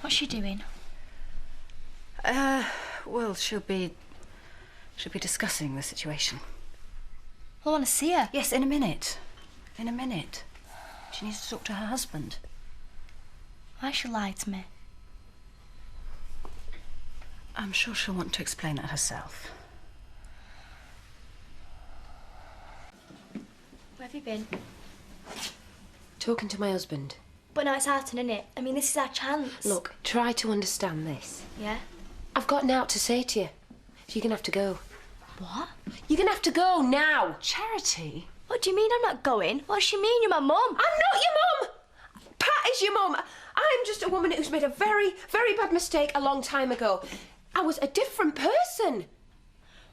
What's she doing? Well, she'll be discussing the situation. I want to see her. Yes, in a minute. In a minute. She needs to talk to her husband. Why she lied to me? I'm sure she'll want to explain that herself. Where have you been? Talking to my husband. But now it's Arton, isn't it? I mean, this is our chance. Look, try to understand this. Yeah? I've got naught to say to you. So you're going to have to go. What? You're going to have to go now. Charity? What do you mean I'm not going? What does she mean? You're my mum. I'm not your mum. Pat is your mum. I'm just a woman who's made a very, very bad mistake a long time ago. I was a different person.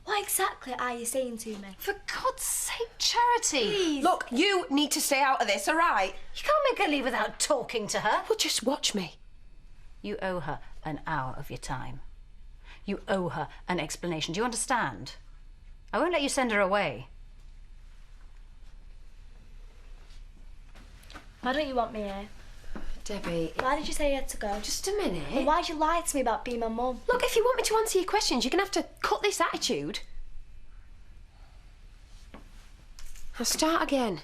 What exactly are you saying to me? For God's sake, Charity! Please. Look, you need to stay out of this, all right? You can't make her leave without talking to her. Well, just watch me. You owe her an hour of your time. You owe her an explanation. Do you understand? I won't let you send her away. Why don't you want me here? Debbie... Why did you say you had to go? Just a minute. And why'd you lie to me about being my mum? Look, if you want me to answer your questions, you're going to have to cut this attitude. I'll start again.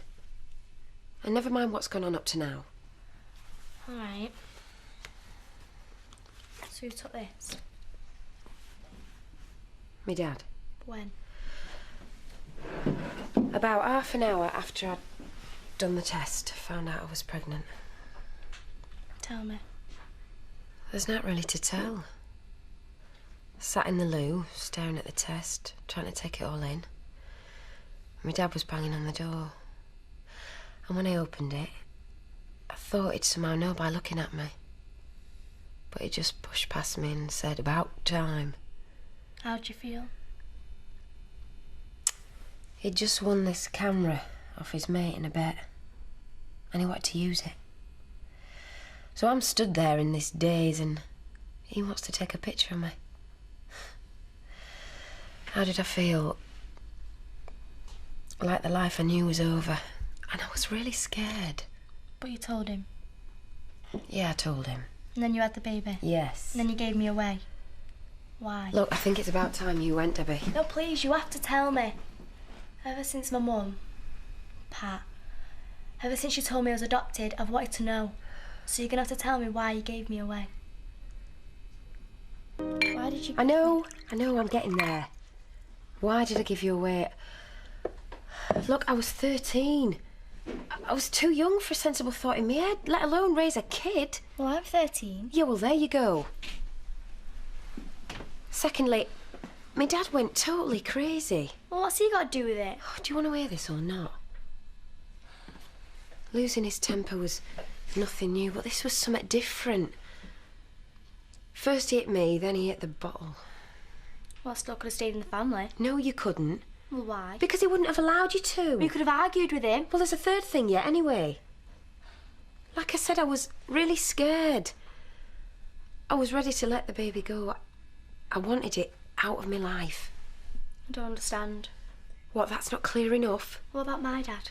And never mind what's gone on up to now. All right. So who took this? Me dad. When? About half an hour after I'd done the test, found out I was pregnant. Tell me. There's not really to tell. Sat in the loo, staring at the test, trying to take it all in. My dad was banging on the door. And when I opened it, I thought he'd somehow know by looking at me. But he just pushed past me and said, "About time." How'd you feel? He'd just won this camera off his mate in a bet. And he wanted to use it. So I'm stood there in this daze and he wants to take a picture of me. How did I feel? Like the life I knew was over. And I was really scared. But you told him. Yeah, I told him. And then you had the baby. Yes. And then you gave me away. Why? Look, I think it's about time you went, Debbie. No, please, you have to tell me. Ever since my mum, Pat, ever since you told me I was adopted, I've wanted to know. So you're going to have to tell me why you gave me away. Why did you... I know, I'm getting there. Why did I give you away? Look, I was 13. I was too young for a sensible thought in my head, let alone raise a kid. Well, I'm 13. Yeah, well, there you go. Secondly, my dad went totally crazy. Well, what's he got to do with it? Oh, do you want to hear this or not? Losing his temper was nothing new, but this was something different. First he hit me, then he hit the bottle. Well, I still could have stayed in the family. No, you couldn't. Well, why? Because he wouldn't have allowed you to. We could have argued with him. Well, there's a third thing yet, anyway. Like I said, I was really scared. I was ready to let the baby go. I wanted it out of my life. I don't understand. What, that's not clear enough? What about my dad?